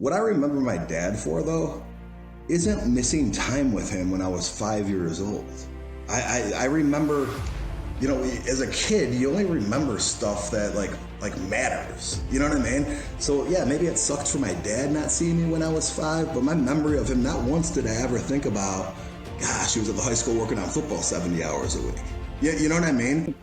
What I remember my dad for, though, isn't missing time with him when I was 5 years old. I remember, as a kid, you only remember stuff that like matters. You know what I mean? So yeah, maybe it sucked for my dad not seeing me when I was 5, but my memory of him, not once did I ever think about, gosh, he was at the high school working on football 70 hours a week. Yeah, you know what I mean?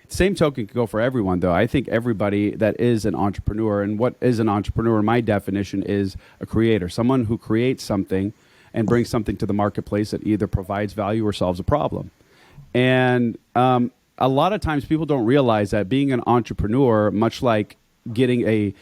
Same token could go for everyone, though. I think everybody that is an entrepreneur, and what is an entrepreneur, my definition is a creator, someone who creates something and brings something to the marketplace that either provides value or solves a problem. And a lot of times people don't realize that being an entrepreneur, much like getting a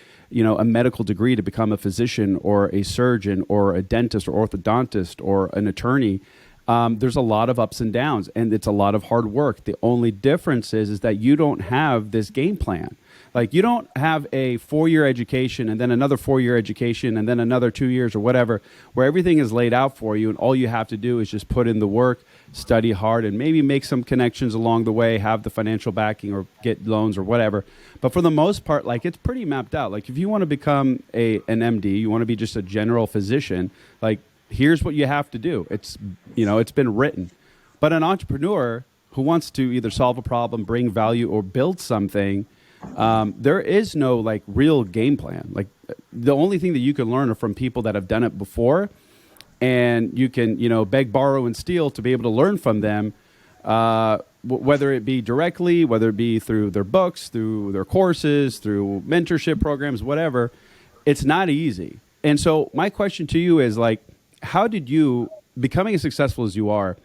medical degree to become a physician or a surgeon or a dentist or orthodontist or an attorney, there's a lot of ups and downs, and it's a lot of hard work. The only difference is that you don't have this game plan. Like, you don't have a 4-year education and then another 4-year education and then another 2 years or whatever, where everything is laid out for you and all you have to do is just put in the work, study hard, and maybe make some connections along the way, have the financial backing or get loans or whatever. But for the most part, like, it's pretty mapped out. Like, if you want to become an MD, you want to be just a general physician, like, here's what you have to do. It's been written. But an entrepreneur who wants to either solve a problem, bring value, or build something, there is no like real game plan. Like, the only thing that you can learn are from people that have done it before, and you can beg, borrow, and steal to be able to learn from them, whether it be directly, whether it be through their books, through their courses, through mentorship programs, whatever. It's not easy. And so my question to you is, like, how did you, becoming as successful as you are,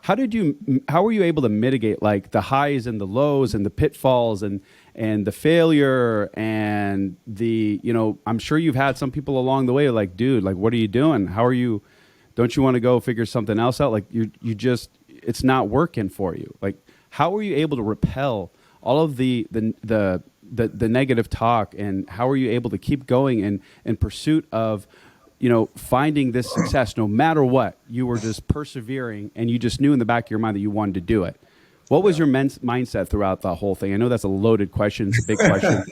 how were you able to mitigate like the highs and the lows and the pitfalls and the failure and the, I'm sure you've had some people along the way like, dude, like, what are you doing? How are you, don't you want to go figure something else out? Like, you just, it's not working for you. Like, how were you able to repel all of the negative talk, and how are you able to keep going in pursuit of, finding this success no matter what? You were just persevering, and you just knew in the back of your mind that you wanted to do it. What was your mindset throughout the whole thing? I know that's a loaded question. It's a big question.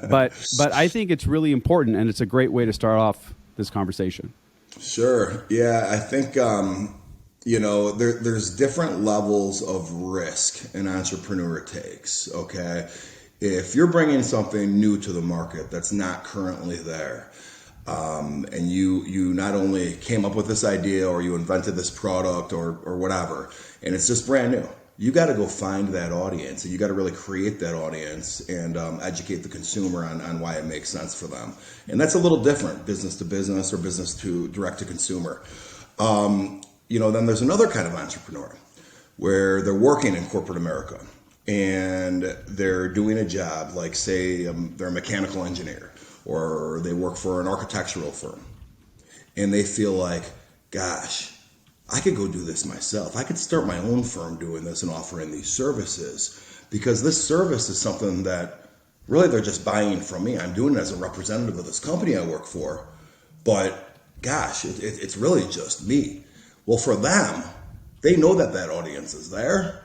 but I think it's really important, and it's a great way to start off this conversation. Sure. Yeah, I think, there's different levels of risk an entrepreneur takes, okay? If you're bringing something new to the market that's not currently there, and you not only came up with this idea or you invented this product or whatever, and it's just brand new, you got to go find that audience, and you got to really create that audience and educate the consumer on why it makes sense for them. And that's a little different, business to business or business to direct to consumer. Then there's another kind of entrepreneur where they're working in corporate America and they're doing a job, like, say, they're a mechanical engineer, or they work for an architectural firm, and they feel like, gosh, I could go do this myself. I could start my own firm doing this and offering these services, because this service is something that really they're just buying from me. I'm doing it as a representative of this company I work for, but gosh, it's really just me. Well, for them, they know that audience is there,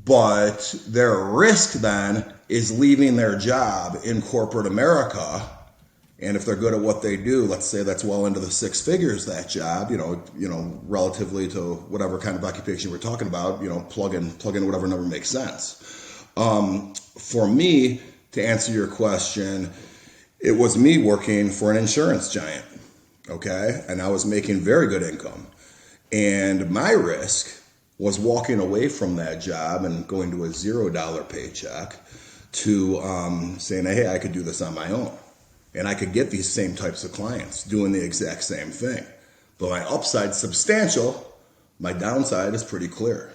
but their risk then is leaving their job in corporate America. And if they're good at what they do, let's say that's well into the 6 figures, that job, relatively to whatever kind of occupation we're talking about, plug in whatever number makes sense. For me, to answer your question, it was me working for an insurance giant, okay? And I was making very good income. And my risk was walking away from that job and going to a $0 paycheck to saying, hey, I could do this on my own. And I could get these same types of clients doing the exact same thing. But my upside's substantial. My downside is pretty clear.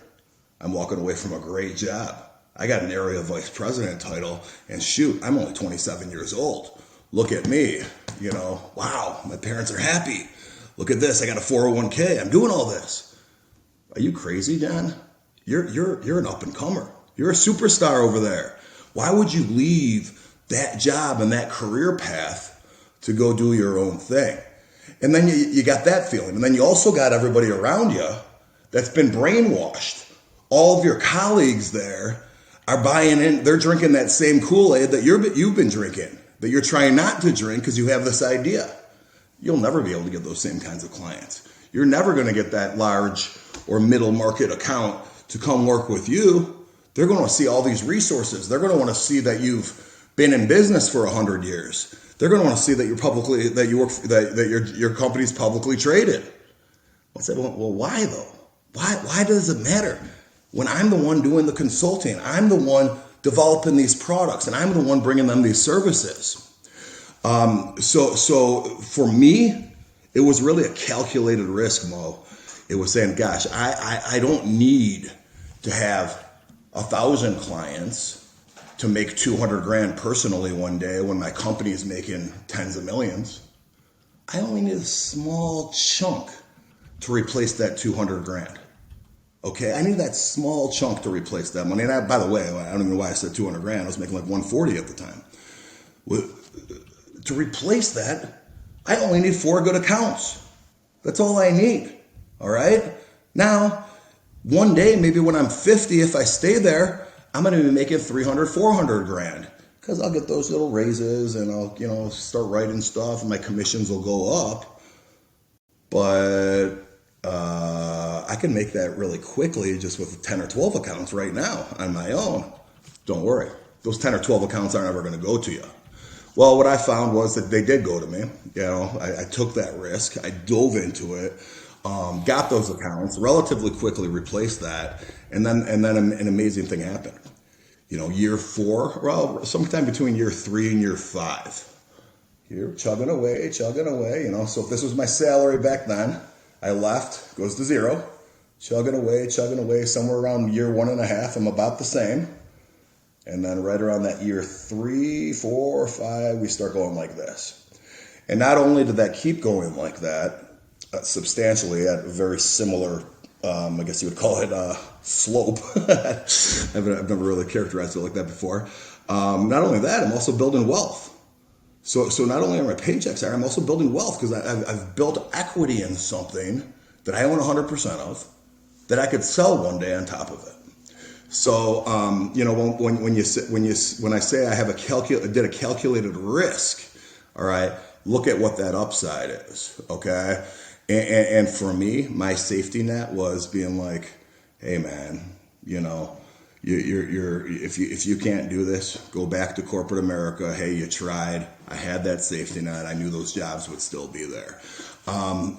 I'm walking away from a great job. I got an area vice president title, and shoot, I'm only 27 years old. Look at me, wow, my parents are happy. Look at this, I got a 401k, I'm doing all this. Are you crazy, John? You're an up-and-comer. You're a superstar over there. Why would you leave that job and that career path to go do your own thing? And then you got that feeling. And then you also got everybody around you that's been brainwashed. All of your colleagues there are buying in. They're drinking that same Kool-Aid that you've been drinking, that you're trying not to drink because you have this idea. you'll never be able to get those same kinds of clients. You're never going to get that large or middle market account to come work with you. They're going to see all these resources. They're going to want to see that you've been in business for 100 years. They're going to want to see that you're publicly, that you work, that your company's publicly traded. I said, well, why though? Why does it matter? When I'm the one doing the consulting, I'm the one developing these products, and I'm the one bringing them these services. So for me, it was really a calculated risk, Mo. It was saying, gosh, I don't need to have 1,000 clients to make 200 grand personally one day when my company is making tens of millions. I only need a small chunk to replace that 200 grand. Okay, I need that small chunk to replace that money. And by the way, I don't even know why I said 200 grand. I was making like 140 at the time. To replace that, I only need 4 good accounts. That's all I need. All right? Now, one day, maybe when I'm 50, if I stay there, I'm going to be making 300, 400 grand. Because I'll get those little raises and I'll, start writing stuff and my commissions will go up. But I can make that really quickly just with 10 or 12 accounts right now on my own. Don't worry. Those 10 or 12 accounts aren't ever going to go to you. Well, what I found was that they did go to me. I took that risk. I dove into it, got those accounts, relatively quickly replaced that, and then an amazing thing happened. Year 4, well, sometime between year 3 and year 5. You're chugging away. So if this was my salary back then, I left, goes to 0, chugging away, somewhere around year 1.5, I'm about the same. And then right around that year 3, 4, 5, we start going like this. And not only did that keep going like that, substantially at a very similar, I guess you would call it slope. I've never really characterized it like that before. Not only that, I'm also building wealth. So not only are my paychecks higher, I'm also building wealth because I've built equity in something that I own 100% of that I could sell one day on top of it. So, when I say I have did a calculated risk, all right, look at what that upside is, okay? And for me, my safety net was being like, hey man, if you can't do this, go back to corporate America. Hey, you tried. I had that safety net. I knew those jobs would still be there.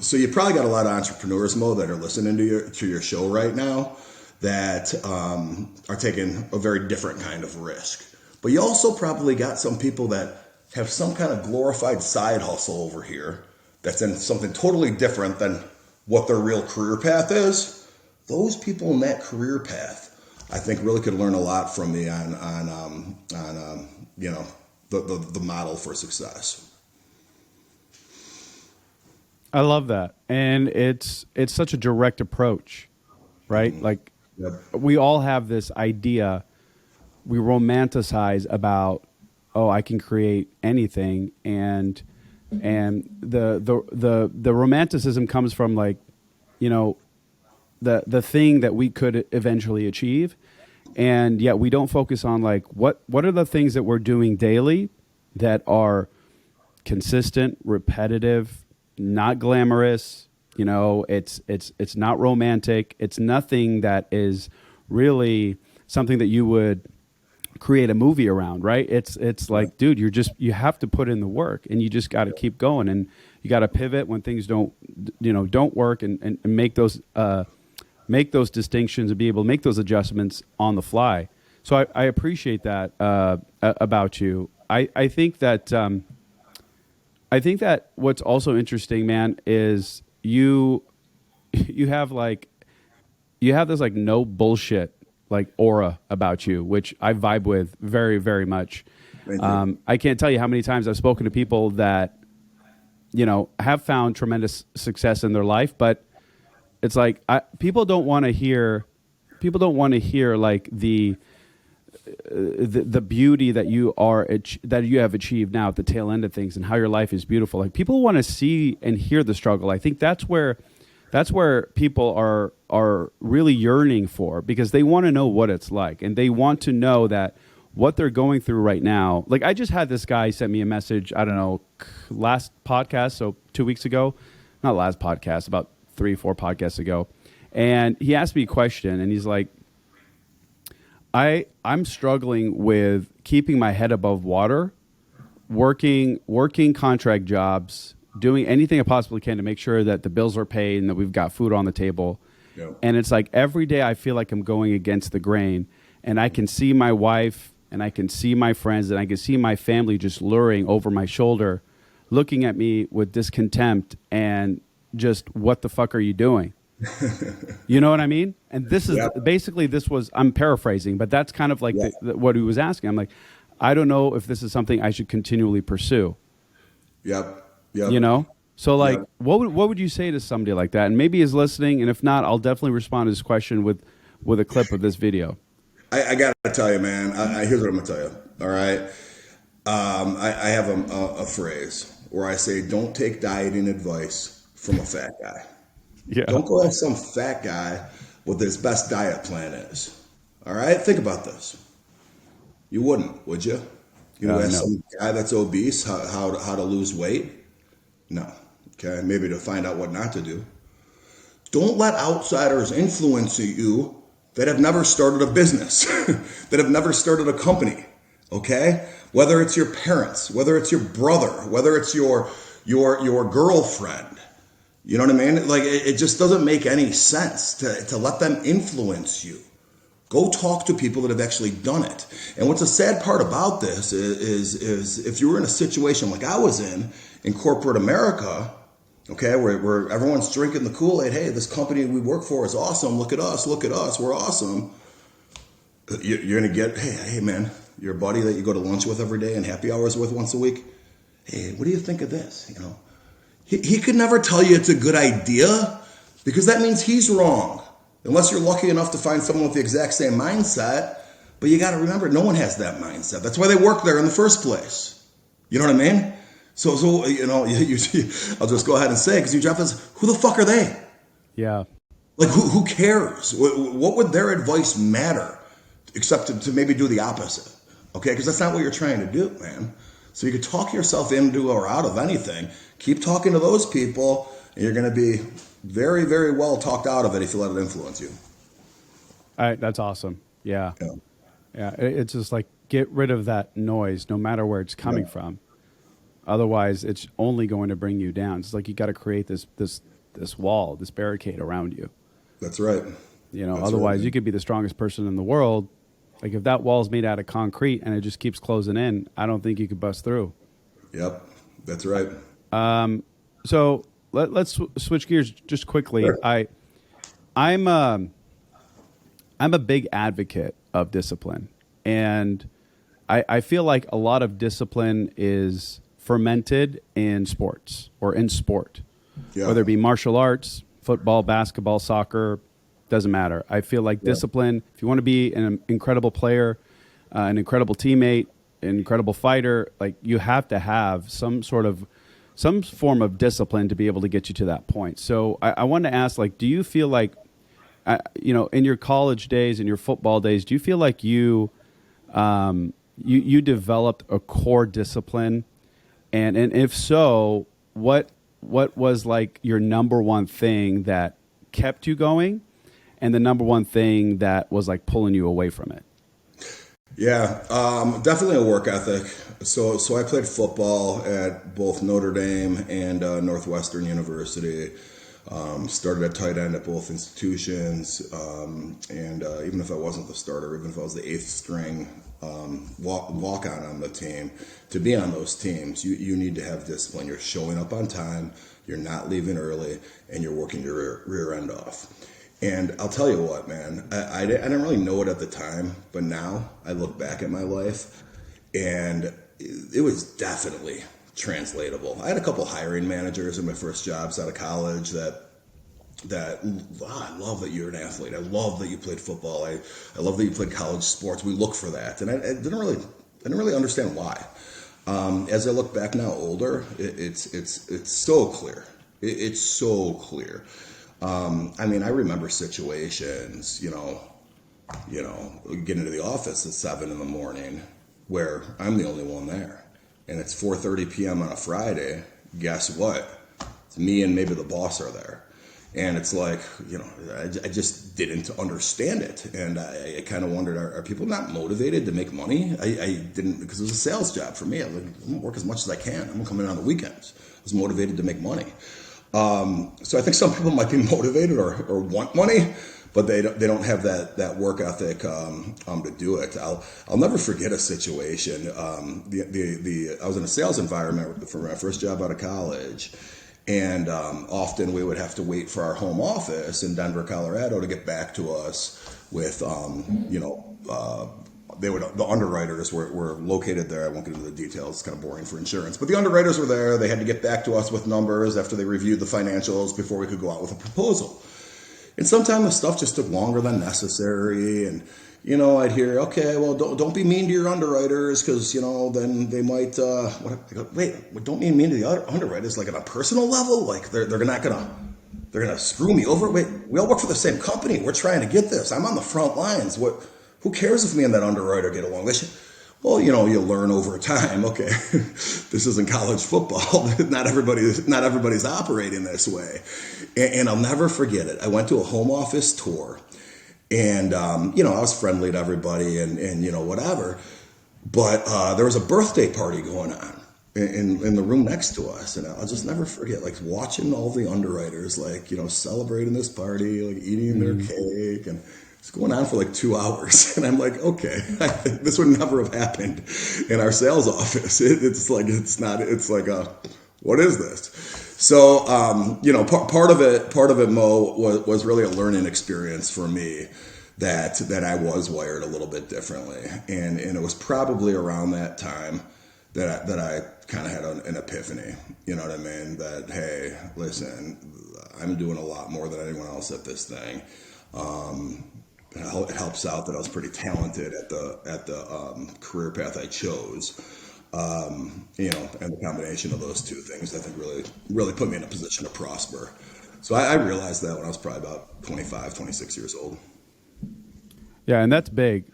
So you probably got a lot of entrepreneurs, Mo, that are listening to your show right now that are taking a very different kind of risk. But you also probably got some people that have some kind of glorified side hustle over here that's in something totally different than what their real career path is. Those people in that career path, I think, really could learn a lot from me on the model for success. I love that, and it's such a direct approach, right? Like, Yep. we all have this idea, we romanticize about, I can create anything, and the romanticism comes from like, the thing that we could eventually achieve, and yet we don't focus on like what are the things that we're doing daily that are consistent, repetitive, not glamorous. It's not romantic. It's nothing that is really something that you would create a movie around, right? It's like, dude, you have to put in the work, and you just got to keep going, and you got to pivot when things don't work, and make those distinctions and be able to make those adjustments on the fly. So I appreciate that about you. I think that what's also interesting, man, is you have this like no bullshit like aura about you, which I vibe with very, very much. I can't tell you how many times I've spoken to people that have found tremendous success in their life, but it's like people don't want to hear like the beauty that you have achieved now at the tail end of things, and how your life is beautiful. Like, people want to see and hear the struggle. I think that's where people are really yearning for, because they want to know what it's like, and they want to know that what they're going through right now. Like I just had this guy sent me a message, I don't know, last podcast, so 2 weeks ago, not last podcast, about 3, 4 podcasts ago. And he asked me a question and he's like, I'm struggling with keeping my head above water, working contract jobs, doing anything I possibly can to make sure that the bills are paid and that we've got food on the table. Yep. And it's like every day I feel like I'm going against the grain, and I can see my wife and I can see my friends and I can see my family just luring over my shoulder, looking at me with discontempt and just, what the fuck are you doing? You know what I mean? And this is Yep. basically, this was, I'm paraphrasing, but that's kind of like Yeah. what he was asking. I'm like, I don't know if this is something I should continually pursue. Yep. Yep. You know? So like, Yep. what would you say to somebody like that? And maybe he's listening, and if not, I'll definitely respond to his question with a clip of this video. I got to tell you, man, here's what I'm going to tell you. All right. I have a phrase where I say, don't take dieting advice from a fat guy. Yeah. Don't go ask some fat guy what his best diet plan is. All right? Think about this. You wouldn't, would you? You ask No. some guy that's obese how to lose weight? No. Okay? Maybe to find out what not to do. Don't let outsiders influence you that have never started a business, that have never started a company. Okay? Whether it's your parents, whether it's your brother, whether it's your girlfriend. You know what I mean? Like, it just doesn't make any sense to let them influence you. Go talk to people that have actually done it. And what's a sad part about this is if you were in a situation like I was in corporate America, okay, where everyone's drinking the Kool-Aid, hey, this company we work for is awesome, look at us, we're awesome. You're going to get, hey, man, your buddy that you go to lunch with every day and happy hours with once a week, hey, what do you think of this? You know, he could never tell you it's a good idea because that means he's wrong. Unless you're lucky enough to find someone with the exact same mindset. But you got to remember, no one has that mindset. That's why they work there in the first place. You know what I mean? So you know, I'll just go ahead and say, because you drop this, who the fuck are they? Yeah. Like, who cares? What would their advice matter? Except to maybe do the opposite. Okay? Because that's not what you're trying to do, man. So you could talk yourself into or out of anything. Keep talking to those people, and you're going to be very, very well talked out of it if you let it influence you. All right, that's awesome. Yeah. Yeah. Yeah. It's just like, get rid of that noise no matter where it's coming from. Otherwise, it's only going to bring you down. It's like you got to create this wall, this barricade around you. That's right. You know, That's otherwise right. you could be the strongest person in the world. Like if that wall is made out of concrete and it just keeps closing in, I don't think you could bust through. Yep. That's right. So let's switch gears just quickly. Sure. I'm a big advocate of discipline, and I feel like a lot of discipline is fermented in sports or in sport, Yeah. whether it be martial arts, football, basketball, soccer, doesn't matter. I feel like discipline, if you want to be an incredible player, an incredible teammate, an incredible fighter, like you have to have some form of discipline to be able to get you to that point. So I wanted to ask, like, do you feel like, you know, in your college days, in your football days, do you feel like you developed a core discipline? And if so, what was like your number one thing that kept you going, and the number one thing that was like pulling you away from it? Yeah, definitely a work ethic. So I played football at both Notre Dame and Northwestern University. Started at tight end at both institutions, and even if I wasn't the starter, even if I was the eighth string walk on the team, to be on those teams, you need to have discipline. You're showing up on time, you're not leaving early, and you're working your rear end off. And I'll tell you what, man, I didn't really know it at the time, but now I look back at my life, and it was definitely translatable. I had a couple hiring managers in my first jobs out of college that I love that you're an athlete. I love that you played football. I love that you played college sports. We look for that, and I didn't really understand why. As I look back now, older, it's so clear. It's so clear. I mean, I remember situations, you know, get into the office at 7 in the morning, where I'm the only one there, and it's 4:30 p.m. on a Friday. Guess what? It's me and maybe the boss are there. And it's like, I just didn't understand it. And I kind of wondered, are people not motivated to make money? I didn't, because it was a sales job for me. I was like, I'm going to work as much as I can. I'm going to come in on the weekends. I was motivated to make money. So I think some people might be motivated or want money, but they don't have that work ethic to do it. I'll never forget a situation. I was in a sales environment for my first job out of college. And often we would have to wait for our home office in Denver, Colorado, to get back to us with, the underwriters were located there. I won't get into the details. It's kind of boring for insurance. But the underwriters were there. They had to get back to us with numbers after they reviewed the financials before we could go out with a proposal. And sometimes the stuff just took longer than necessary. And, I'd hear, okay, well, don't be mean to your underwriters because, then they might, wait, don't be mean to the other underwriters, like on a personal level? Like they're not going to screw me over? Wait, we all work for the same company. We're trying to get this. I'm on the front lines. Who cares if me and that underwriter get along? Well, you learn over time. Okay, this isn't college football. Not everybody's operating this way. And I'll never forget it. I went to a home office tour. And, I was friendly to everybody and whatever. But there was a birthday party going on in the room next to us. And I'll just never forget, like, watching all the underwriters, like, celebrating this party, like, eating their cake. And it's going on for like 2 hours. And I'm like, okay, this would never have happened in our sales office. It's like, what is this? So, part of it, Mo, was really a learning experience for me that I was wired a little bit differently. And it was probably around that time that I kind of had an epiphany, you know what I mean? That, hey, listen, I'm doing a lot more than anyone else at this thing. It helps out that I was pretty talented at the career path I chose. And the combination of those two things, I think really put me in a position to prosper. So I realized that when I was probably about 25, 26 years old. Yeah, and that's big,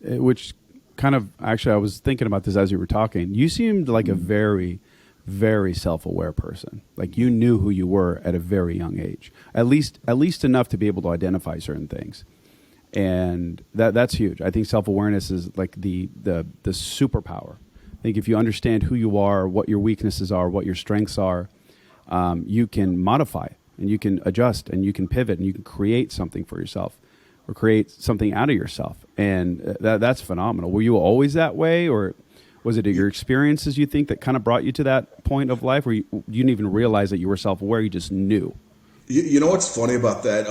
which kind of, actually, I was thinking about this as you were talking. You seemed like a very, very self-aware person. Like you knew who you were at a very young age, at least enough to be able to identify certain things. And that's huge. I think self-awareness is like the superpower. I think if you understand who you are, what your weaknesses are, what your strengths are, you can modify and you can adjust and you can pivot and you can create something for yourself or create something out of yourself. And that's phenomenal. Were you always that way, or was it your experiences, you think, that kind of brought you to that point of life where you didn't even realize that you were self-aware, you just knew? You know what's funny about that?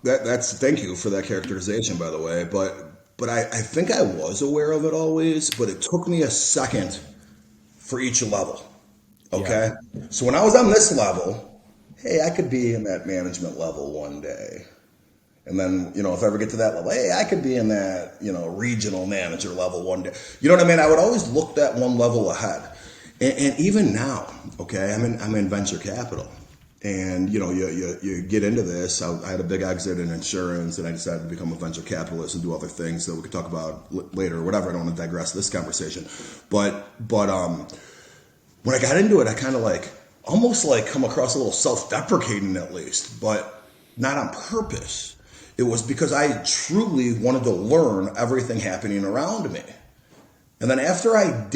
That's thank you for that characterization, by the way. But I think I was aware of it always, but it took me a second for each level. Okay? Yeah. So when I was on this level, hey, I could be in that management level one day. And then, if I ever get to that level, hey, I could be in that, regional manager level one day. You know what I mean? I would always look that one level ahead. And even now, okay, I'm in venture capital. And, you get into this. I had a big exit in insurance, and I decided to become a venture capitalist and do other things that we could talk about later or whatever. I don't want to digress this conversation. But when I got into it, I kind of almost come across a little self-deprecating at least, but not on purpose. It was because I truly wanted to learn everything happening around me. And then after I've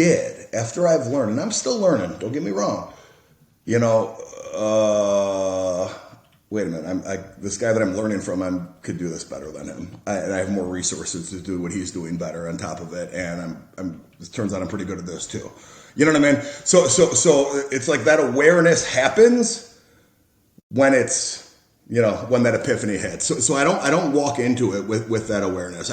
learned, and I'm still learning, don't get me wrong, wait a minute, this guy that I'm learning from, I could do this better than him. And I have more resources to do what he's doing better on top of it. And it turns out I'm pretty good at this too. You know what I mean? So it's like that awareness happens when it's, when that epiphany hits. So I don't walk into it with that awareness.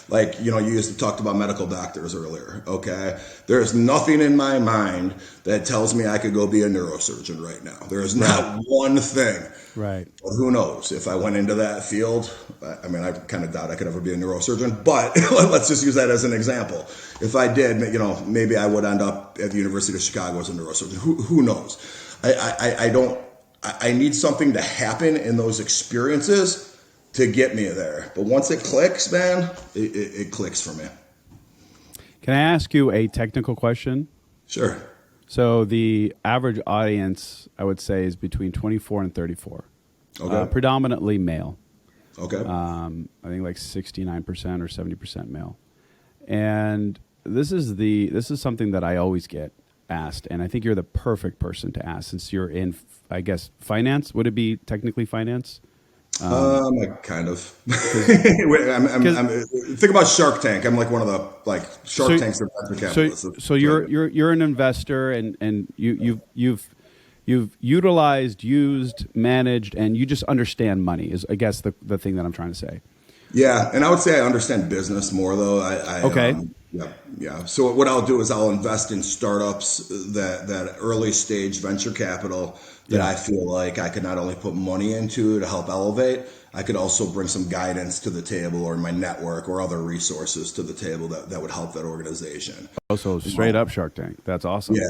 You used to talk about medical doctors earlier. Okay. There's nothing in my mind that tells me I could go be a neurosurgeon right now. There is not one thing. Right. Well, who knows if I went into that field? I mean, I kind of doubt I could ever be a neurosurgeon, but let's just use that as an example. If I did, maybe I would end up at the University of Chicago as a neurosurgeon. Who knows? I need something to happen in those experiences to get me there. But once it clicks, man, it clicks for me. Can I ask you a technical question? Sure. So the average audience, I would say, is between 24 and 34. Okay. Predominantly male. Okay. I think like 69% or 70% male. And this is something that I always get asked, and I think you're the perfect person to ask since you're in, I guess, finance. Would it be technically finance? Like kind of. Think about Shark Tank. I'm like one of the like Shark So, Tanks of venture so, capitalists. so you're an investor, and you've utilized, used, managed, and you just understand money. Is I guess the thing that I'm trying to say. Yeah, and I would say I understand business more though. Okay. Yeah. So what I'll do is I'll invest in startups that early stage venture capital that Yeah. I feel like I could not only put money into to help elevate, I could also bring some guidance to the table or my network or other resources to the table that would help that organization. Also, straight up Shark Tank. That's awesome. Yeah.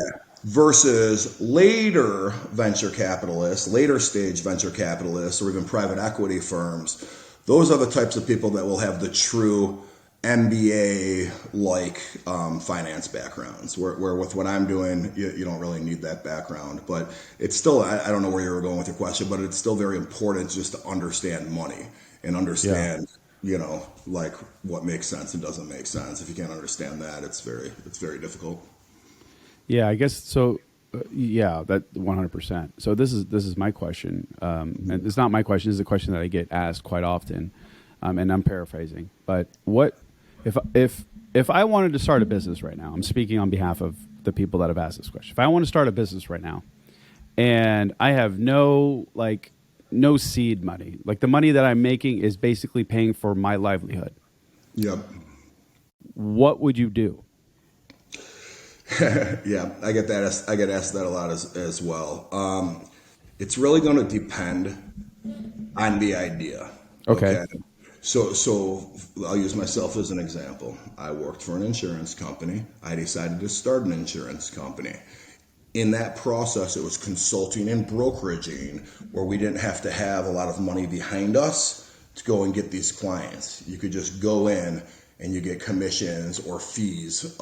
Versus later venture capitalists, later stage venture capitalists, or even private equity firms. Those are the types of people that will have the true MBA like finance backgrounds. Where with what I'm doing, you don't really need that background. But it's still, I don't know where you were going with your question, but it's still very important just to understand money and understand, like what makes sense and doesn't make sense. If you can't understand that, it's very difficult. Yeah, I guess so. Yeah, that 100%. So this is my question, and it's not my question. It's a question that I get asked quite often, and I'm paraphrasing. But what if I wanted to start a business right now? I'm speaking on behalf of the people that have asked this question. If I want to start a business right now, and I have no seed money, like the money that I'm making is basically paying for my livelihood. Yep. What would you do? Yeah, I get that. I get asked that a lot as well. It's really going to depend on the idea. Okay. So I'll use myself as an example. I worked for an insurance company. I decided to start an insurance company. In that process, it was consulting and brokeraging where we didn't have to have a lot of money behind us to go and get these clients. You could just go in and you get commissions or fees,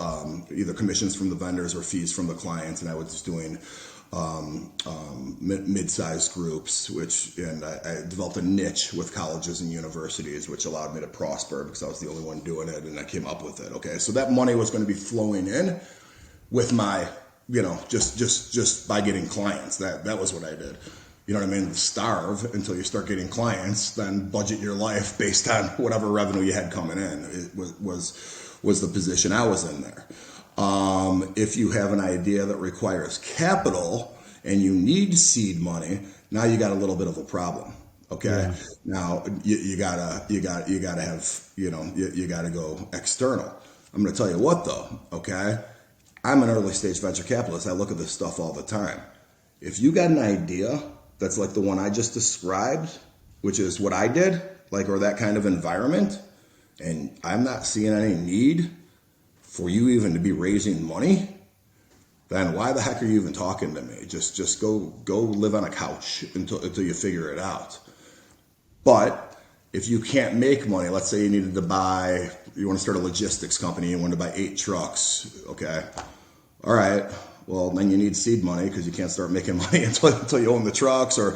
either commissions from the vendors or fees from the clients. And I was just doing mid-sized groups, and I developed a niche with colleges and universities, which allowed me to prosper because I was the only one doing it, and I came up with it. Okay, so that money was going to be flowing in with my, just by getting clients. That was what I did. You know what I mean? Starve until you start getting clients, then budget your life based on whatever revenue you had coming in. It was the position I was in there. If you have an idea that requires capital and you need seed money, now you got a little bit of a problem. Okay. Yeah. Now you gotta have, you gotta go external. I'm going to tell you what though. Okay. I'm an early stage venture capitalist. I look at this stuff all the time. If you got an idea that's like the one I just described, which is what I did, or that kind of environment, and I'm not seeing any need for you even to be raising money, then why the heck are you even talking to me? Just go live on a couch until you figure it out. But if you can't make money, let's say you want to start a logistics company, you want to buy 8 trucks, okay? All right. Well, then you need seed money because you can't start making money until you own the trucks or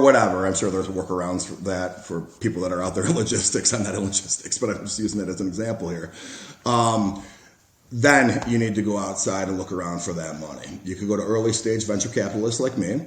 whatever. I'm sure there's workarounds for that for people that are out there in logistics. I'm not in logistics, but I'm just using it as an example here. Then you need to go outside and look around for that money. You could go to early stage venture capitalists like me.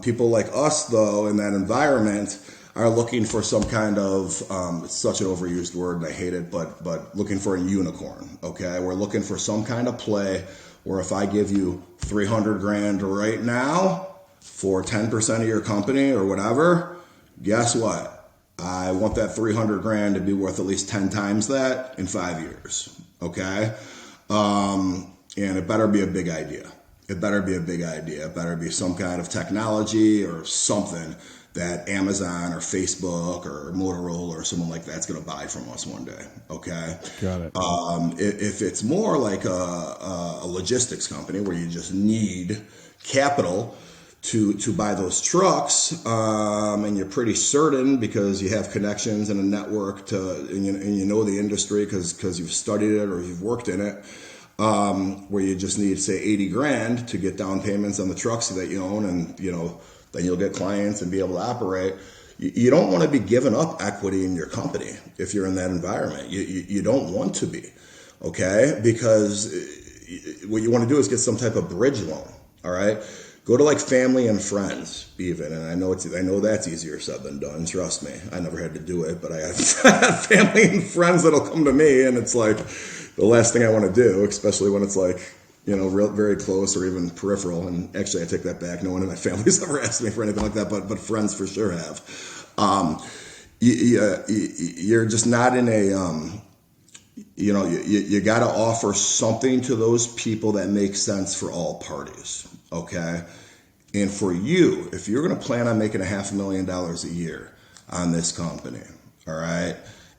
People like us, though, in that environment are looking for some kind of, it's such an overused word and I hate it, but looking for a unicorn, okay? We're looking for some kind of play where if I give you $300,000 right now for 10% of your company or whatever, guess what? I want that $300,000 to be worth at least 10 times that in 5 years, okay? And it better be a big idea. It better be a big idea. It better be some kind of technology or something that Amazon or Facebook or Motorola or someone like that's going to buy from us one day. Okay. Got it. If it's more like a logistics company where you just need capital to buy those trucks, and you're pretty certain because you have connections and a network and you know the industry because you've studied it or you've worked in it, where you just need, say, 80 grand to get down payments on the trucks that you own, and then you'll get clients and be able to operate. You don't want to be giving up equity in your company if you're in that environment. You don't want to be, okay? Because what you want to do is get some type of bridge loan, all right? Go to like family and friends even, and I know that's easier said than done. Trust me, I never had to do it, but I have family and friends that'll come to me, and it's like the last thing I want to do, especially when it's like very close or even peripheral. And actually, I take that back. No one in my family's ever asked me for anything like that, but friends for sure have. You're just not in a you got to offer something to those people that makes sense for all parties. Okay. And for you, if you're going to plan on making $500,000 a year on this company, all right,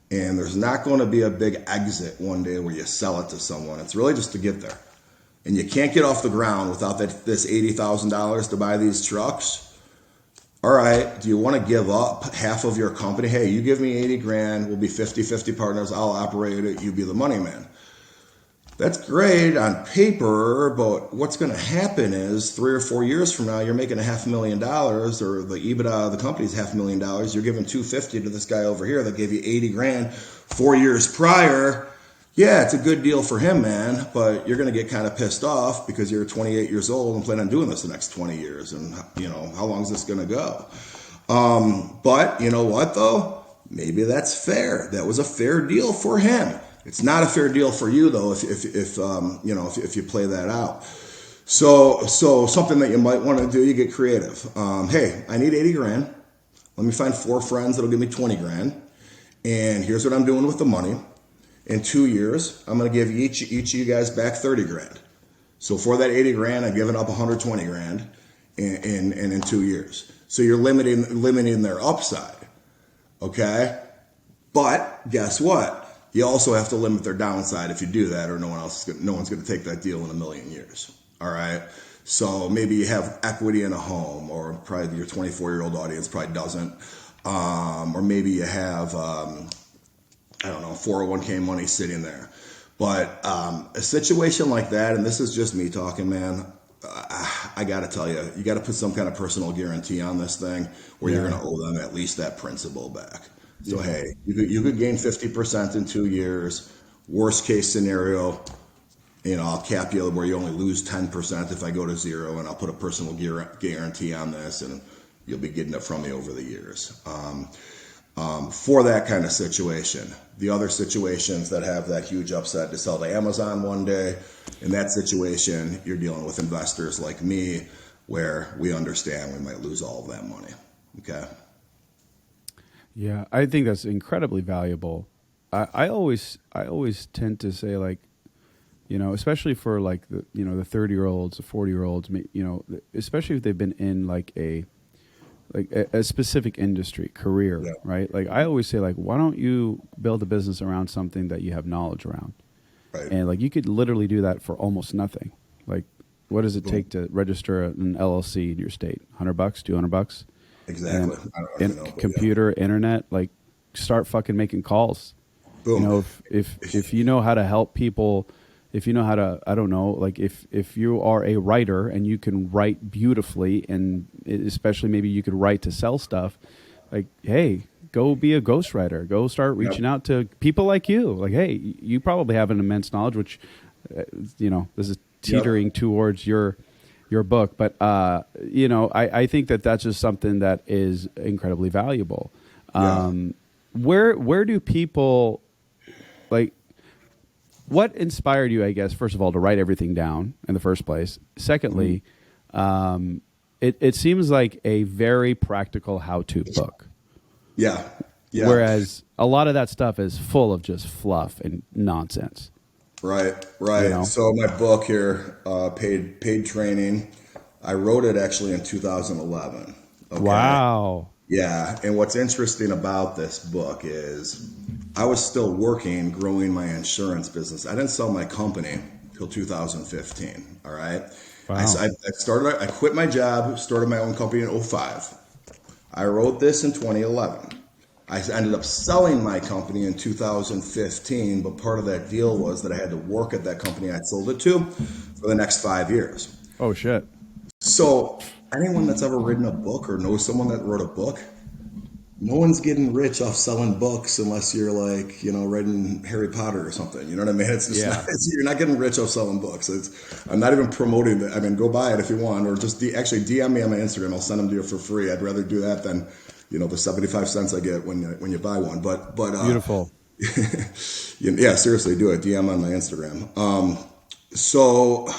and there's not going to be a big exit one day where you sell it to someone, it's really just to get there. And you can't get off the ground without this $80,000 to buy these trucks. All right, do you want to give up half of your company? Hey, you give me 80 grand, we'll be 50-50 partners, I'll operate it, you be the money man. That's great on paper, but what's going to happen is 3 or 4 years from now, you're making $500,000, or the EBITDA of the company is $500,000. You're giving 250 to this guy over here that gave you 80 grand 4 years prior. Yeah, it's a good deal for him, man, but you're going to get kind of pissed off because you're 28 years old and plan on doing this the next 20 years. And, how long is this going to go? But you know what, though? Maybe that's fair. That was a fair deal for him. It's not a fair deal for you, though, if you play that out. So something that you might want to do, you get creative. Hey, I need 80 grand. Let me find 4 friends that'll give me 20 grand. And here's what I'm doing with the money. In 2 years, I'm going to give each of you guys back 30 grand. So for that 80 grand, I've given up 120 grand in 2 years. So you're limiting their upside. Okay? But guess what? You also have to limit their downside if you do that, or no one's going to take that deal in a million years. All right? So maybe you have equity in a home, or probably your 24-year-old audience probably doesn't. Or maybe you have 401k money sitting there. But a situation like that, and this is just me talking, man, I got to tell you, you got to put some kind of personal guarantee on this thing where you're going to owe them at least that principal back. So, hey, you could gain 50% in 2 years. Worst case scenario, I'll cap you where you only lose 10% if I go to zero, and I'll put a personal guarantee on this, and you'll be getting it from me over the years. For that kind of situation. The other situations that have that huge upside to sell to Amazon one day, in that situation, you're dealing with investors like me, where we understand we might lose all of that money. Okay. Yeah, I think that's incredibly valuable. I always tend to say, like, especially for like the 30-year-olds, the 40-year-olds, especially if they've been in like a specific industry career, Yeah. right? Like I always say, like, why don't you build a business around something that you have knowledge around? Right. And like you could literally do that for almost nothing. Like, what does it take to register an LLC in your state? $100, $200? Exactly. I don't even know, but computer, internet, like start fucking making calls. Boom. If you know how to help people, if you know how to, I don't know, like if you are a writer and you can write beautifully, and especially maybe you could write to sell stuff, like, hey, go be a ghostwriter. Go start reaching out to people like you. Like, hey, you probably have an immense knowledge, which, this is teetering towards your book. But, I think that that's just something that is incredibly valuable. Where do people, like, what inspired you, I guess, first of all, to write everything down in the first place? Secondly, it seems like a very practical how-to book. Yeah. Whereas a lot of that stuff is full of just fluff and nonsense. Right. You know? So my book here, paid training, I wrote it actually in 2011. Okay? Wow. Yeah, and what's interesting about this book is I was still working, growing my insurance business. I didn't sell my company till 2015, all right? Wow. I quit my job, started my own company in '05. I wrote this in 2011. I ended up selling my company in 2015, but part of that deal was that I had to work at that company I sold it to for the next 5 years. Oh shit. So, anyone that's ever written a book or knows someone that wrote a book, no one's getting rich off selling books unless you're like, writing Harry Potter or something. You know what I mean? It's just not, Yeah. you're not getting rich off selling books. I'm not even promoting that. I mean, go buy it if you want, or just actually DM me on my Instagram. I'll send them to you for free. I'd rather do that than, the 75 cents I get when you buy one. But Beautiful. yeah, seriously, do it. DM on my Instagram. So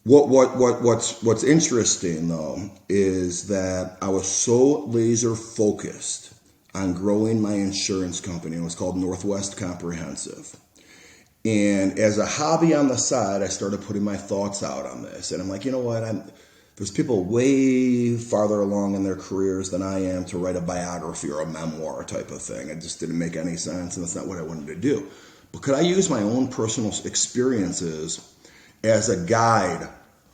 what's interesting though is that I was so laser focused on growing my insurance company. It was called Northwest Comprehensive. And as a hobby on the side, I started putting my thoughts out on this. And I'm like, you know what? There's people way farther along in their careers than I am to write a biography or a memoir type of thing. It just didn't make any sense, and that's not what I wanted to do. But could I use my own personal experiences as a guide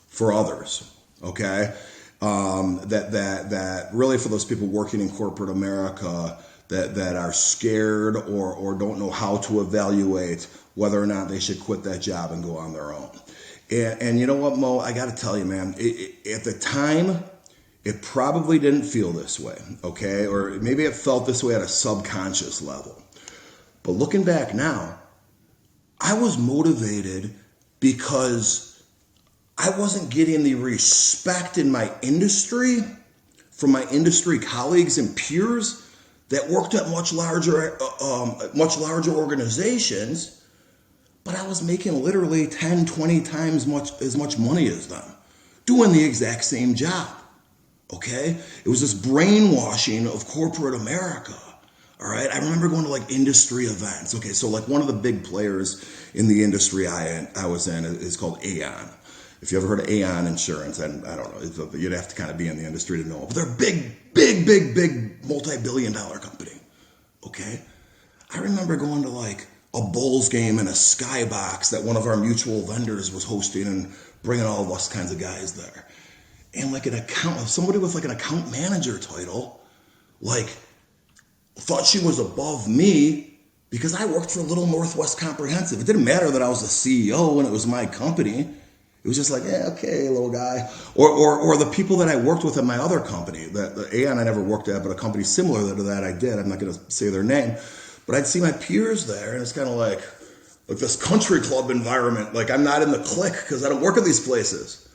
for others? Okay, that really for those people working in corporate America that are scared or don't know how to evaluate whether or not they should quit that job and go on their own. And you know what, Mo? I got to tell you, man, at the time, it probably didn't feel this way, okay? Or maybe it felt this way at a subconscious level. But looking back now, I was motivated because I wasn't getting the respect in my industry from my industry colleagues and peers that worked at much larger organizations. But I was making literally 10, 20 times as much money as them, doing the exact same job. Okay? It was this brainwashing of corporate America. All right? I remember going to like industry events. Okay, so like one of the big players in the industry I was in is called Aon. If you ever heard of Aon Insurance, and I don't know, you'd have to kind of be in the industry to know. But they're a big, multi-billion-dollar company. Okay? I remember going to like a Bulls game in a skybox that one of our mutual vendors was hosting and bringing all of us kinds of guys there. And like somebody with like an account manager title, like thought she was above me because I worked for Little Northwest Comprehensive. It didn't matter that I was the CEO and it was my company. It was just like, yeah, okay, little guy. Or the people that I worked with at my other company, the Aon I never worked at, but a company similar to that I did. I'm not going to say their name. But I'd see my peers there, and it's kind of like this country club environment. Like I'm not in the clique because I don't work at these places.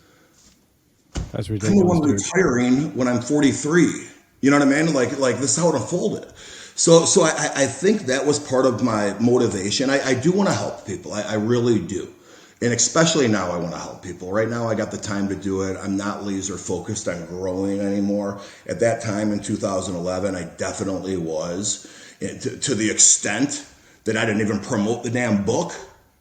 That's I'm the ridiculous, one dude. retiring when I'm 43. You know what I mean? Like this is how it unfolded. So I think that was part of my motivation. I do want to help people. I really do. And especially now I want to help people. Right now I got the time to do it. I'm not laser focused on growing anymore. At that time in 2011, I definitely was. To the extent that I didn't even promote the damn book.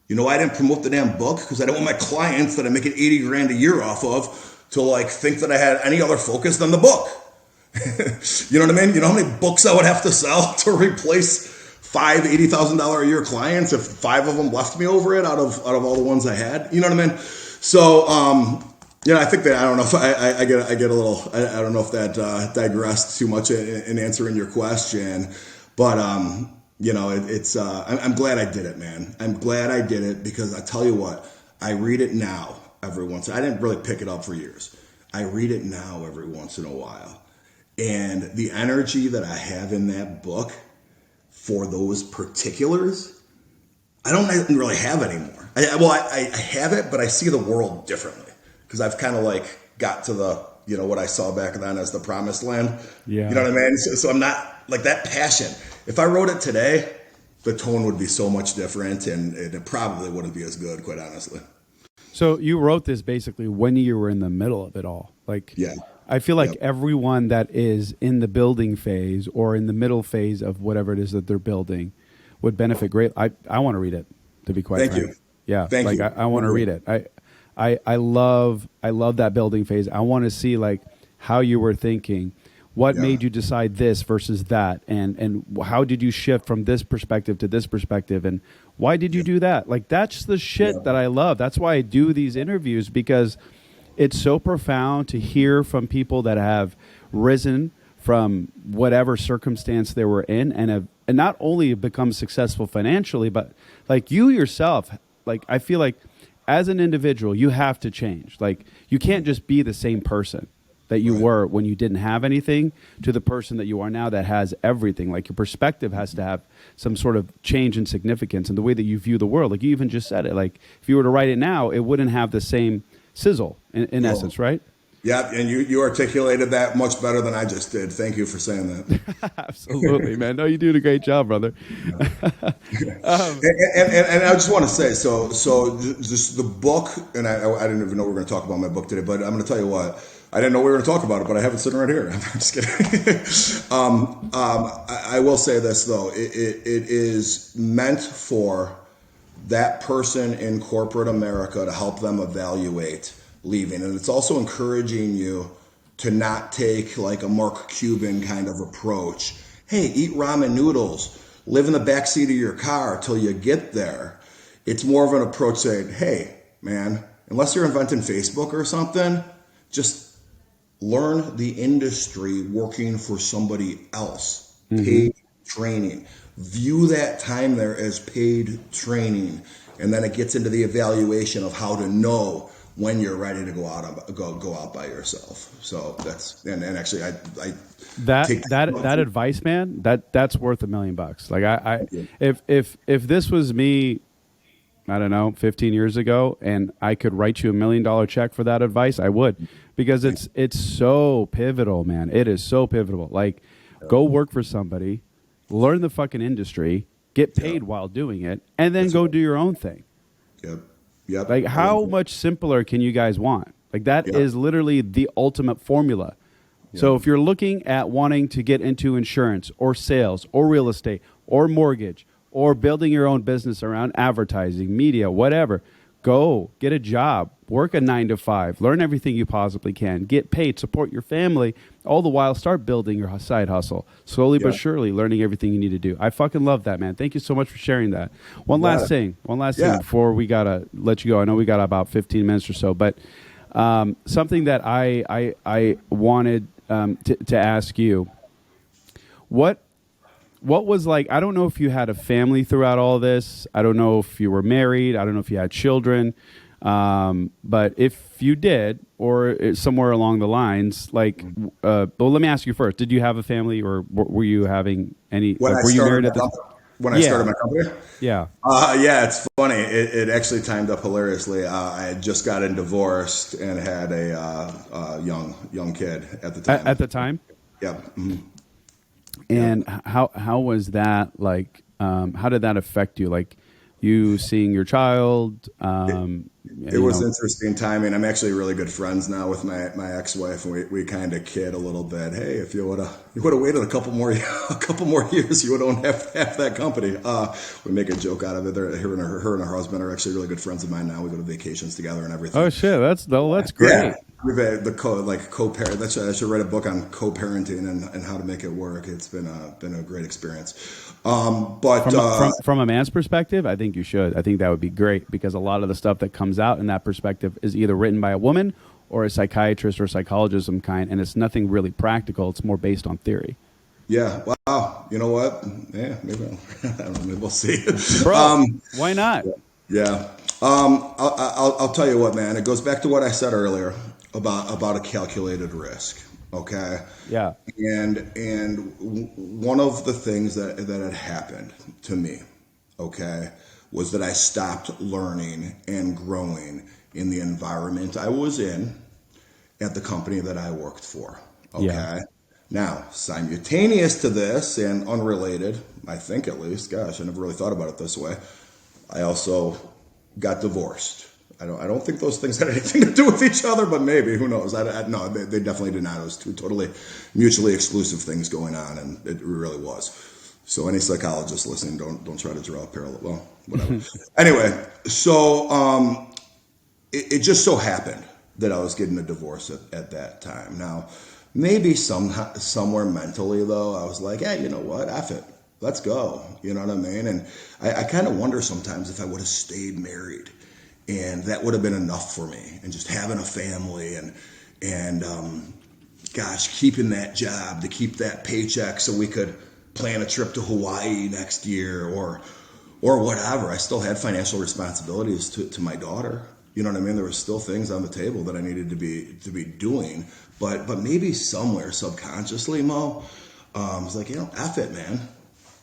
You know, I didn't promote the damn book because I didn't want my clients that I'm making 80 grand a year off of to like think that I had any other focus than the book. You know what I mean? You know how many books I would have to sell to replace five $80,000 a year clients if 5 of them left me over it out of all the ones I had? You know what I mean? So, I think that I don't know if I get a little. I don't know if that digressed too much in answering your question. But it's I'm glad I did it, man. I'm glad I did it because I tell you what, I read it now every once. I didn't really pick it up for years. I read it now every once in a while, and the energy that I have in that book for those particulars, I don't really have anymore. I have it, but I see the world differently because I've kind of like got to the what I saw back then as the promised land. Yeah. You know what I mean? So I'm not like that passion. If I wrote it today, the tone would be so much different and it probably wouldn't be as good, quite honestly. So you wrote this basically when you were in the middle of it all. Like, Yeah. I feel like Yep. everyone that is in the building phase or in the middle phase of whatever it is that they're building would benefit great. I want to read it, to be quite Thank frank. you. Yeah. Thank like you. I want to read it. I love that building phase. I want to see like how you were thinking. what Yeah. made you decide this versus that, and how did you shift from this perspective to this perspective, and why did you do that? Like, that's the shit that I love. That's why I do these interviews, because it's so profound to hear from people that have risen from whatever circumstance they were in, and not only become successful financially, but like you yourself. Like, I feel like as an individual, you have to change. Like, you can't just be the same person that you were when you didn't have anything to the person that you are now that has everything. Like, your perspective has to have some sort of change in significance in the way that you view the world. Like, you even just said it. Like, if you were to write it now, it wouldn't have the same sizzle in essence, right? Yeah, and you articulated that much better than I just did. Thank you for saying that. Absolutely, man. No, you're doing a great job, brother. And I just want to say, so just the book, and I didn't even know we were going to talk about my book today, but I'm going to tell you what, I didn't know we were going to talk about it, but I have it sitting right here. I'm just kidding. I will say this though, it is meant for that person in corporate America to help them evaluate leaving. And it's also encouraging you to not take like a Mark Cuban kind of approach. Hey, eat ramen noodles, live in the backseat of your car till you get there. It's more of an approach saying, hey, man, unless you're inventing Facebook or something, just learn the industry working for somebody else. Paid training. View that time there as paid training. And then it gets into the evaluation of how to know when you're ready to go out by yourself. So that's and actually I take that advice, man, that's worth $1 million. Like, I if this was me, I don't know, 15 years ago, and I could write you $1 million check for that advice, I would, because it's so pivotal, man. It is so pivotal. Like, go work for somebody, learn the fucking industry, get paid while doing it, and then go do your own thing. Yep. Like, how much simpler can you guys want? Like, that is literally the ultimate formula. So if you're looking at wanting to get into insurance or sales or real estate or mortgage or building your own business around advertising, media, whatever, go get a job, work a 9 to 5, learn everything you possibly can, get paid, support your family, all the while start building your side hustle. Slowly but surely learning everything you need to do. I fucking love that, man. Thank you so much for sharing that. One last thing before we got to let you go. I know we got about 15 minutes or so, but something that I wanted to ask you, what was like, I don't know if you had a family throughout all this. I don't know if you were married. I don't know if you had children. But if you did, or somewhere along the lines, like, well, let me ask you first. Did you have a family, or were you having any, were you married at the time? When I started my company? Yeah. Yeah, it's funny. It actually timed up hilariously. I had just gotten divorced and had a young kid at the time. At the time? Yeah. Mm-hmm. And how was that, like, how did that affect you? Like, you seeing your child? It was interesting timing. I'm actually really good friends now with my ex-wife, and we kind of kid a little bit. Hey, if you would have waited a couple more years, you would own half that company. We make a joke out of it. Her and her husband are actually really good friends of mine now. We go to vacations together and everything. Oh shit, that's great. Yeah. We've had co-parent. I should write a book on co-parenting and how to make it work. It's been a great experience. But from a man's perspective, I think you should. I think that would be great, because a lot of the stuff that comes out in that perspective is either written by a woman or a psychiatrist or psychologist of some kind, and it's nothing really practical. It's more based on theory. Yeah. Wow. You know what? Yeah. Maybe I don't know. Maybe we'll see. Bro, why not? Yeah. I'll tell you what, man. It goes back to what I said earlier about a calculated risk. Okay. Yeah. And one of the things that had happened to me, okay, was that I stopped learning and growing in the environment I was in at the company that I worked for. Okay. Yeah. Now, simultaneous to this and unrelated, I think at least, gosh, I never really thought about it this way, I also got divorced. I don't think those things had anything to do with each other, but maybe, who knows? No, they definitely did not. It was two totally mutually exclusive things going on, and it really was. So any psychologist listening, don't try to draw a parallel. Well, whatever. Anyway, so it just so happened that I was getting a divorce at that time. Now, Maybe somewhere mentally though, I was like, hey, you know what? F it. Let's go. You know what I mean? And I kind of wonder sometimes if I would have stayed married and that would have been enough for me and just having a family and gosh, keeping that job to keep that paycheck so we could plan a trip to Hawaii next year or whatever. I still had financial responsibilities to my daughter. You know what I mean? There were still things on the table that I needed to be doing, but maybe somewhere subconsciously, Mo, I was like, F it, man,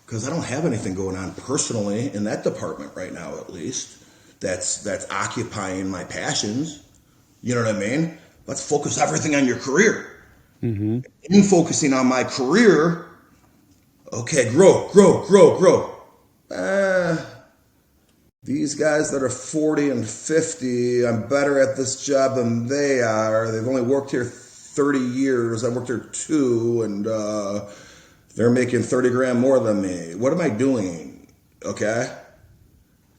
because I don't have anything going on personally in that department right now, at least. That's occupying my passions. You know what I mean? Let's focus everything on your career. Mm-hmm. In focusing on my career, okay, grow. These guys that are 40 and 50, I'm better at this job than they are. They've only worked here 30 years. I worked here 2, and they're making 30 grand more than me. What am I doing? Okay,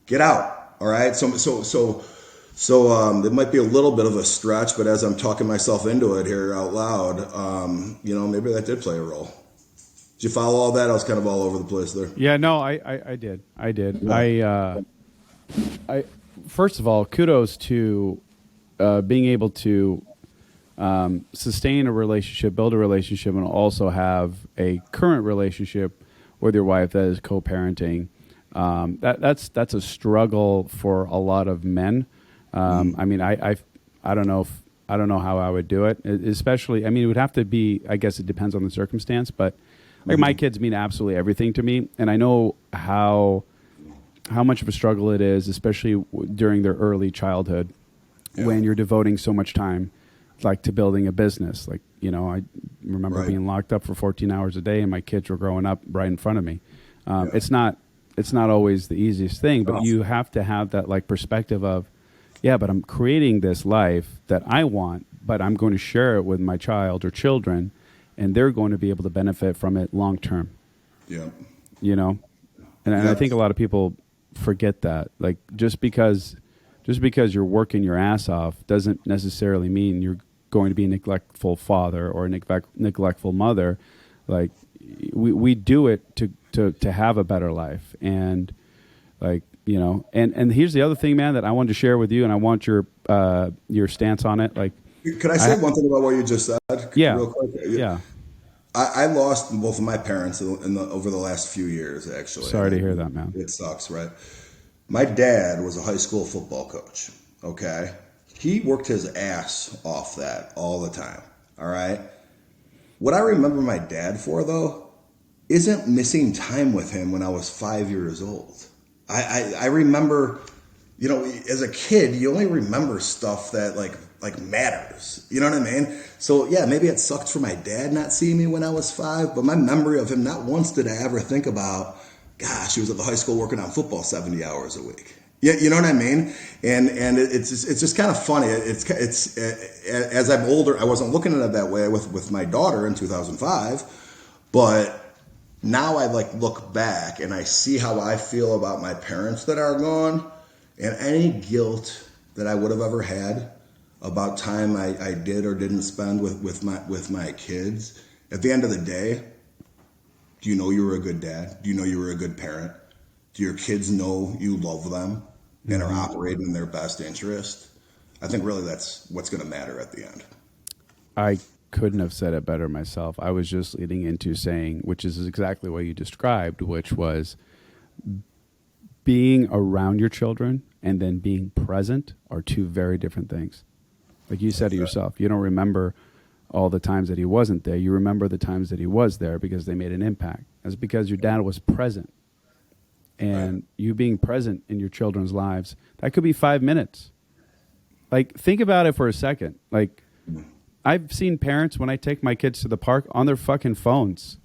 get out. All right. So it might be a little bit of a stretch, but as I'm talking myself into it here out loud, maybe that did play a role. Did you follow all that? I was kind of all over the place there. Yeah, no, I did. Yeah. I first of all, kudos to being able to sustain a relationship, build a relationship, and also have a current relationship with your wife that is co-parenting. That's a struggle for a lot of men. I mean, I don't know how I would do it. Especially, I mean, it would have to be. I guess it depends on the circumstance, but like my kids mean absolutely everything to me, and I know how much of a struggle it is, especially during their early childhood, when you're devoting so much time, like to building a business. Like, I remember being locked up for 14 hours a day, and my kids were growing up right in front of me. It's not always the easiest thing, but you have to have that like perspective of, but I'm creating this life that I want, but I'm going to share it with my child or children, and they're going to be able to benefit from it long term. Yeah. And I think a lot of people forget that. Like just because you're working your ass off doesn't necessarily mean you're going to be a neglectful father or a neglectful mother. Like we do it to have a better life. And like, and here's the other thing, man, that I wanted to share with you, and I want your stance on it. Like, could I say one thing about what you just said? Yeah. Real quick? Yeah. I lost both of my parents over the last few years, actually. Sorry to hear that, man. It sucks, right? My dad was a high school football coach, okay? He worked his ass off that all the time, all right? What I remember my dad for, though, isn't missing time with him when I was 5 years old. I remember, as a kid, you only remember stuff that like matters. You know what I mean? So yeah, maybe it sucked for my dad not seeing me when I was 5, but my memory of him, not once did I ever think about, gosh, he was at the high school working on football 70 hours a week. Yeah, you know what I mean? And it's just kind of funny. It's as I'm older, I wasn't looking at it that way with my daughter in 2005, but now I look back and I see how I feel about my parents that are gone, and any guilt that I would have ever had about time I did or didn't spend with my kids. At the end of the day, do you know you were a good dad? Do you know you were a good parent? Do your kids know you love them and are operating in their best interest? I think really that's what's going to matter at the end. I couldn't have said it better myself. I was just leading into saying, which is exactly what you described, which was being around your children and then being present are two very different things. Like you said to yourself, you don't remember all the times that he wasn't there. You remember the times that he was there because they made an impact. That's because your dad was present. And you being present in your children's lives, that could be 5 minutes. Like, think about it for a second. Like, I've seen parents, when I take my kids to the park, on their fucking phones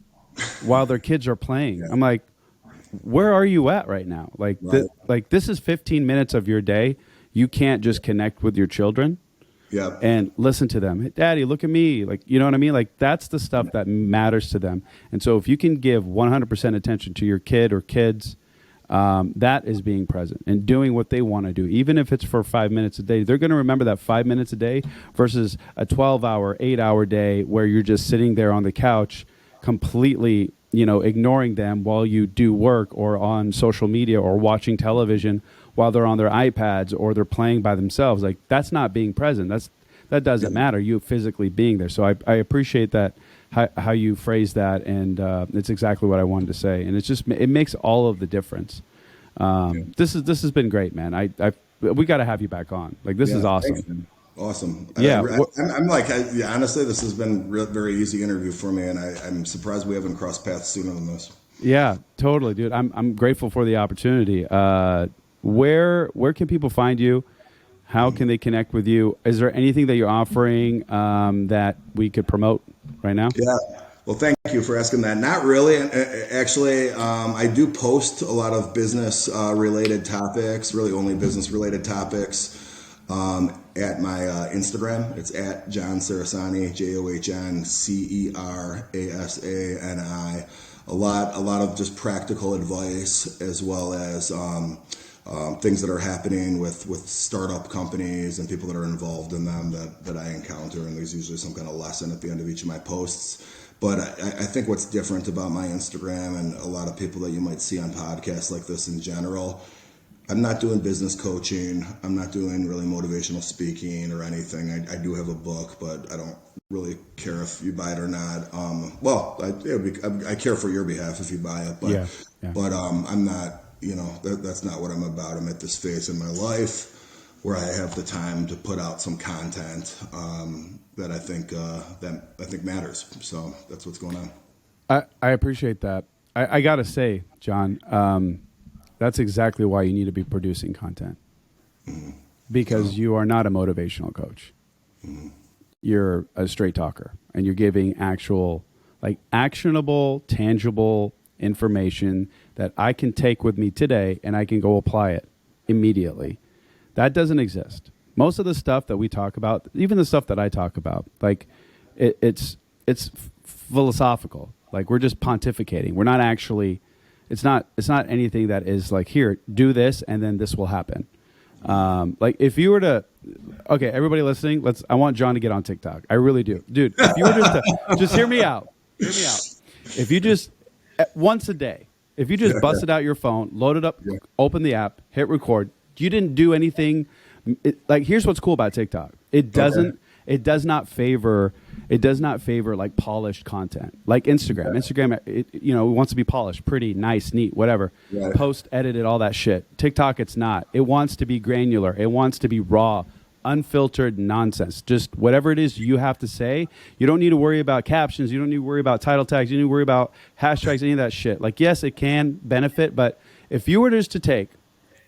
while their kids are playing. Yeah. I'm like, where are you at right now? Like, this is 15 minutes of your day. You can't just connect with your children. Yeah. And listen to them. Hey, Daddy, look at me. Like, you know what I mean? Like, that's the stuff that matters to them. And so if you can give 100% attention to your kid or kids, That is being present and doing what they want to do, even if it's for 5 minutes a day. They're going to remember that 5 minutes a day versus a 12-hour, 8-hour day where you're just sitting there on the couch completely, ignoring them while you do work or on social media or watching television while they're on their iPads or they're playing by themselves. Like, that's not being present. That doesn't matter. You physically being there. So I appreciate that, how you phrase that, and it's exactly what I wanted to say. And it makes all of the difference. This has been great, man. We got to have you back on. Like, this is awesome. Thanks, awesome. Yeah. I'm like, honestly, this has been a very easy interview for me, and I'm surprised we haven't crossed paths sooner than this. Yeah, totally, dude. I'm grateful for the opportunity. Where can people find you? How can they connect with you? Is there anything that you're offering that we could promote right now? Yeah. Well, thank you for asking that. Not really. Actually, I do post a lot of business related topics, really only business related topics, at my Instagram. It's at John Cerasani, JohnCerasani. A lot of just practical advice, as well as things that are happening with startup companies and people that are involved in them that I encounter. And there's usually some kind of lesson at the end of each of my posts. But I think what's different about my Instagram and a lot of people that you might see on podcasts like this in general, I'm not doing business coaching. I'm not doing really motivational speaking or anything. I do have a book, but I don't really care if you buy it or not. I care for your behalf if you buy it, but but I'm not. That's not what I'm about. I'm at this phase in my life where I have the time to put out some content that I think matters. So that's what's going on. I appreciate that. I gotta say, John, that's exactly why you need to be producing content, because you are not a motivational coach. You're a straight talker, and you're giving actual, actionable, tangible information that I can take with me today and I can go apply it immediately. That doesn't exist. Most of the stuff that we talk about, even the stuff that I talk about, it's philosophical. Like, we're just pontificating. We're not actually, it's not anything that is like, here, do this and then this will happen. If you were to, okay, everybody listening, I want John to get on TikTok. I really do. Dude, if you were just hear me out. If you just, once a day, if you just busted out your phone, load it up, open the app, hit record, you didn't do anything. Here's what's cool about TikTok. It does not favor like polished content like Instagram. Instagram, it wants to be polished, pretty, nice, neat, whatever. Right. Post, edited, all that shit. TikTok, it's not. It wants to be granular. It wants to be raw, unfiltered nonsense. Just whatever it is you have to say. You don't need to worry about captions. You don't need to worry about title tags. You don't need to worry about hashtags, any of that shit. Yes, it can benefit, but if you were just to take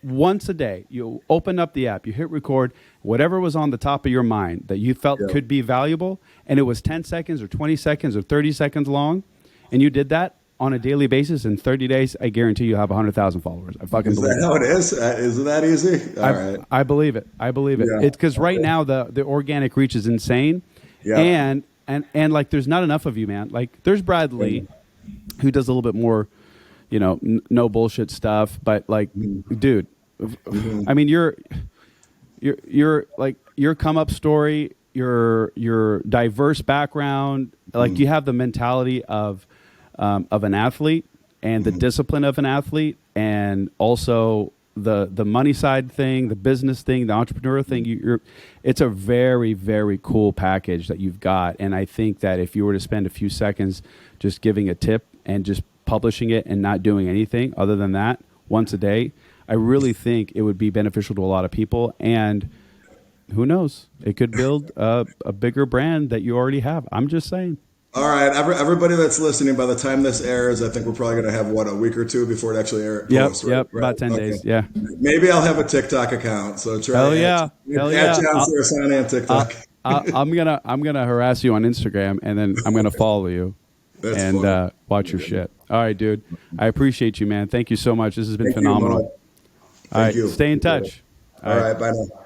once a day, you open up the app, you hit record, whatever was on the top of your mind that you felt could be valuable, and it was 10 seconds or 20 seconds or 30 seconds long, and you did that on a daily basis in 30 days, I guarantee you have 100,000 followers. I fucking believe it. Is that how it is? Is it that easy? All right. I believe it. Yeah. It's because right now the organic reach is insane. Yeah. And there's not enough of you, man. There's Bradley, who does a little bit more, no bullshit stuff. But dude, I mean, your come up story, your diverse background, you have the mentality of an athlete and the discipline of an athlete, and also the money side thing, the business thing, the entrepreneur thing. It's a very, very cool package that you've got. And I think that if you were to spend a few seconds just giving a tip and just publishing it and not doing anything other than that once a day, I really think it would be beneficial to a lot of people. And who knows, it could build a bigger brand that you already have. I'm just saying. All right, everybody that's listening, by the time this airs, I think we're probably going to have, a week or two before it actually airs? Yep, right? About 10 days, yeah. Maybe I'll have a TikTok account, so try Hell yeah. At John Cerasani on TikTok. I'm gonna harass you on Instagram, and then I'm going to follow you and watch your shit. All right, dude. I appreciate you, man. Thank you so much. This has been phenomenal. All right, stay in touch. All right, bye now.